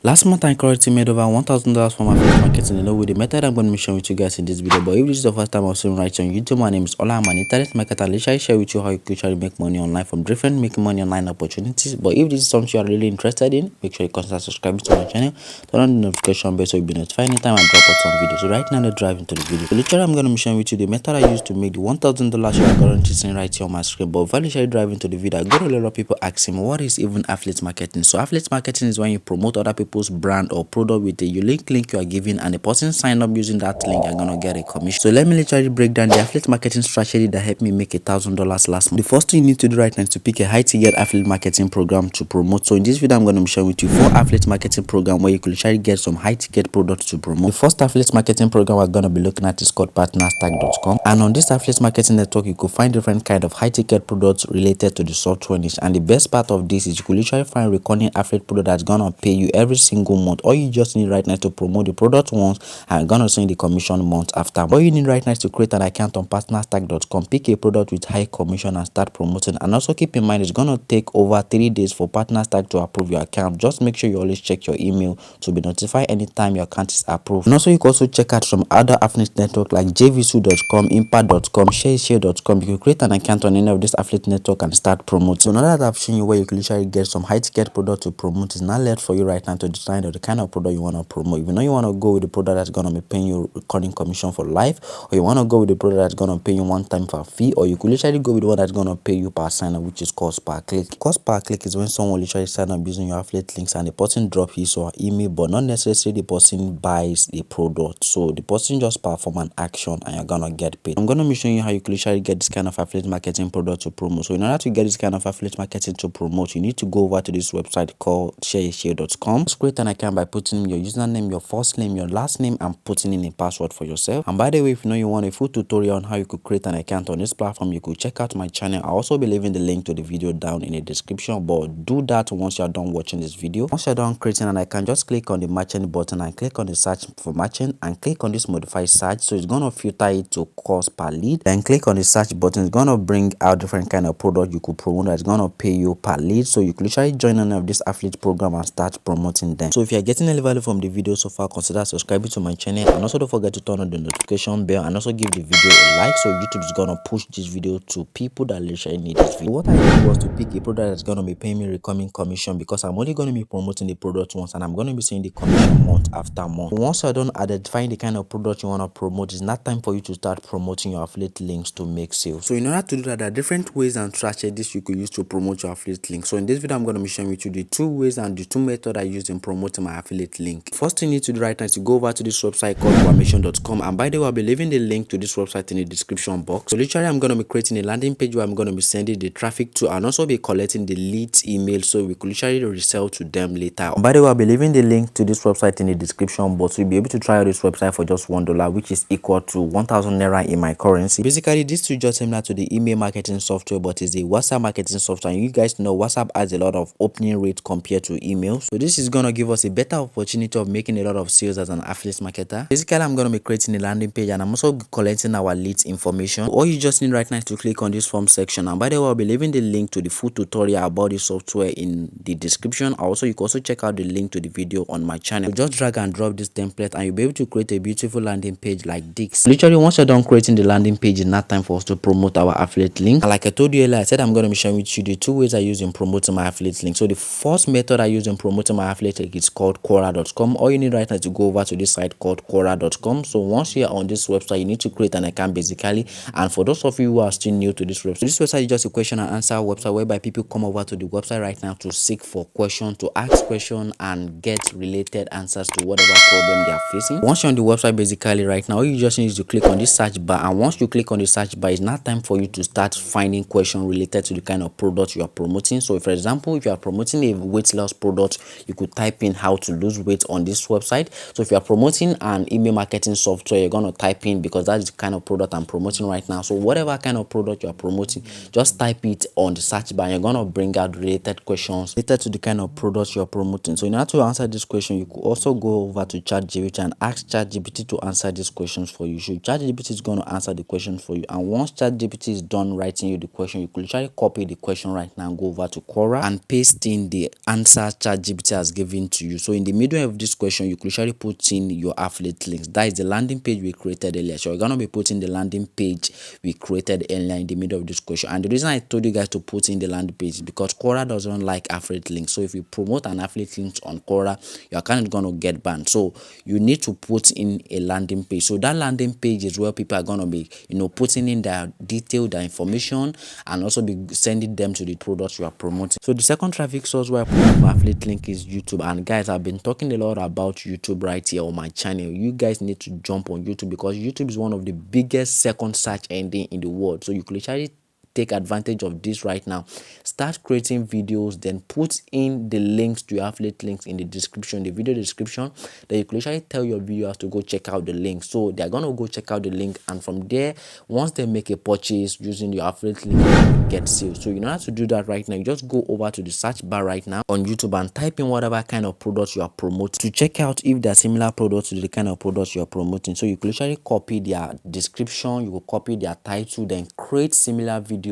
Last month, I currently made over $1,000 from affiliate marketing. With the method I'm going to be sharing with you guys in this video. But if this is the first time I'm seeing right on YouTube, my name is Ola. I'm an internet marketer. I'll share with you how you can actually make money online from different making money online opportunities. But if this is something you are really interested in, make sure you consider subscribing to my channel. Turn on the notification bell so you'll be notified anytime I drop out some videos. So right now, let's drive into the video. So literally, I'm going to be sharing with you the method I used to make the $1,000 you are currently seeing right here on my screen. But before I share drive into the video, I got a lot of people asking me what is even affiliate marketing. So affiliate marketing is when you promote other people's brand or product with a unique link you are giving, and the person sign up using that link, you're gonna get a commission. So let me literally break down the affiliate marketing strategy that helped me make $1,000 last month. The first thing you need to do right now is to pick a high ticket affiliate marketing program to promote. So in this video, I'm going to be sharing with you 4 affiliate marketing program where you could literally get some high ticket products to promote. The first affiliate marketing program we're going to be looking at is called partnerstack.com, and on this affiliate marketing network, you could find different kind of high ticket products related to the software niche. And the best part of this is you could literally find recurring affiliate product that's gonna pay you every single month. All you just need right now to promote the product once and gonna send the commission month after. All you need right now is to create an account on partnerstack.com, pick a product with high commission and start promoting. And also keep in mind it's gonna take over 3 days for partnerstack to approve your account. Just make sure you always check your email to be notified anytime your account is approved. And also you can also check out some other affiliate network like jvsu.com, impact.com, shareshare.com. You can create an account on any of this affiliate network and start promoting. So now that I've shown you where you can literally get some high ticket product to promote, is now left for you right now to decide the kind of product you want to promote. If you know you want to go with the product that's going to be paying you recurring commission for life, or you want to go with the product that's going to pay you one time for a fee, or you could literally go with the one that's going to pay you per sign up, which is cost per click. Cost per click is when someone literally sign up using your affiliate links and the person drop his or her email, but not necessarily the person buys the product. So the person just perform an action and you're gonna get paid. I'm gonna be showing you how you can literally get this kind of affiliate marketing product to promote. So in order to get this kind of affiliate marketing to promote, you need to go over to this website called shareshare.com. Just create an account by putting in your username, your first name, your last name, and putting in a password for yourself. And by the way, if you know you want a full tutorial on how you could create an account on this platform, you could check out my channel. I'll also be leaving the link to the video down in the description, but do that once you're done watching this video. Once you're done creating an account, just click on the merchant button and click on the search for merchant and click on this modify search. So it's gonna filter it to cost per lead. Then click on the search button. It's gonna bring out different kind of product you could promote that's gonna pay you per lead. So you could literally join any of this affiliate program and start promoting them. So if you're getting any value from the video so far, consider subscribing to my channel, and also don't forget to turn on the notification bell and also give the video a like, so YouTube is gonna push this video to people that literally need this video. What I did was to pick a product that's gonna be paying me recurring commission, because I'm only gonna be promoting the product once and I'm gonna be seeing the commission month after month. Once you're done identifying the kind of product you want to promote, it's not time for you to start promoting your affiliate links to make sales. So in order to do that, there are different ways and strategies you could use to promote your affiliate link. So in this video, I'm going to be sharing with you the 2 ways and the 2 methods I use in promoting my affiliate link. First thing you need to do right now is to go over to this website called wamation.com, and by the way, I'll be leaving the link to this website in the description box. So literally, I'm going to be creating a landing page where I'm going to be sending the traffic to and also be collecting the leads email, so we could literally resell to them later. By the way, I'll be leaving the link to this website in the description box. You'll be able to try out this website for just $1, which is equal to 1,000 naira in my currency. Basically, this is just similar to the email marketing software, but it's a WhatsApp marketing software. And you guys know WhatsApp has a lot of opening rate compared to email, so this is gonna give us a better opportunity of making a lot of sales as an affiliate marketer. Basically, I'm gonna be creating a landing page and I'm also collecting our leads information. All you just need right now is to click on this form section, and by the way, I'll be leaving the link to the full tutorial about the software in the description. Also, you can also check out the link to the video on my channel. So just drag and drop this template and you'll be able to create a beautiful landing page like this. Literally, once you're done creating the landing page, it's now time for us to promote our affiliate link. And like I told you earlier, I said I'm going to be sharing with you the 2 ways I use in promoting my affiliate link. So the first method I use in promoting my affiliate link is called Quora.com. All you need right now is to go over to this site called Quora.com. So once you're on this website, you need to create an account basically. And for those of you who are still new to this website, this website is just a question and answer website whereby people come over to the website right now to seek for questions, to ask questions and get related answers to whatever problem they are facing. Once you're on the website basically right now, all you just need to click on this search bar, and once you click on the search bar, it's now time for you to start finding questions related to the kind of product you are promoting. So for example, if you are promoting a weight loss product, you could type in how to lose weight on this website. So if you are promoting an email marketing software, you're going to type in, because that's the kind of product I'm promoting right now. So whatever kind of product you are promoting, just type it on the search bar and you're going to bring out related questions related to the kind of product you're promoting. So in order to answer this question, you could also go over to ChatGPT and ask ChatGPT to answer these questions for you. So ChatGPT is going to answer the question for you, and once ChatGPT is done writing you the question, you could literally copy the question right now and go over to Quora and paste in the answer ChatGPT has given given to you. So in the middle of this question, you could usually put in your affiliate links. That is the landing page we created earlier. So we're gonna be putting the landing page we created earlier in the middle of this question. And the reason I told you guys to put in the landing page is because Quora doesn't like affiliate links. So if you promote an affiliate link on Quora, your account is gonna get banned. So you need to put in a landing page. So that landing page is where people are gonna be, putting in their detail, their information, and also be sending them to the products you are promoting. So the second traffic source where I promote my affiliate link is YouTube. And guys, I've been talking a lot about YouTube right here on my channel. You guys need to jump on YouTube because YouTube is one of the biggest second search engine in the world. So you could literally take advantage of this right now. Start creating videos, then put in the links to your affiliate links in the description, the video description. Then you can literally tell your viewers to go check out the link. So they're gonna go check out the link, and from there, once they make a purchase using your affiliate link, you get sales. So in order to do that right now, you just go over to the search bar right now on YouTube and type in whatever kind of products you are promoting to check out if they're similar products to the kind of products you are promoting. So you can literally copy their description, you will copy their title, then create similar videos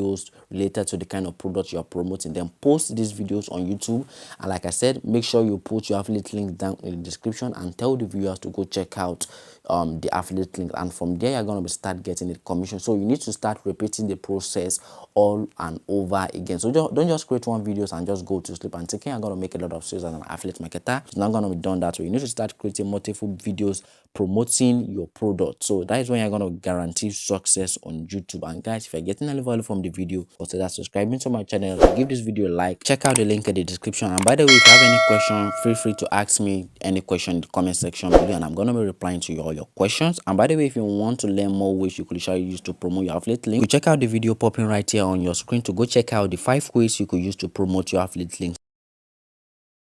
related to the kind of product you are promoting, then post these videos on YouTube. And like I said, make sure you put your affiliate link down in the description and tell the viewers to go check out the affiliate link, and from there you're going to start getting the commission. So you need to start repeating the process all and over again. So don't just create one videos and just go to sleep and thinking I'm going to make a lot of sales as an affiliate marketer. It's not going to be done that way. You need to start creating multiple videos promoting your product. So that is when you're going to guarantee success on YouTube. And guys, if you're getting any value from the video, consider subscribing to my channel, give this video a like, check out the link in the description. And by the way, if you have any question, feel free to ask me any question in the comment section below, and I'm going to be replying to all your questions. And by the way, if you want to learn more ways you could use to promote your affiliate link, you check out the video popping right here on your screen to go check out the 5 ways you could use to promote your affiliate link.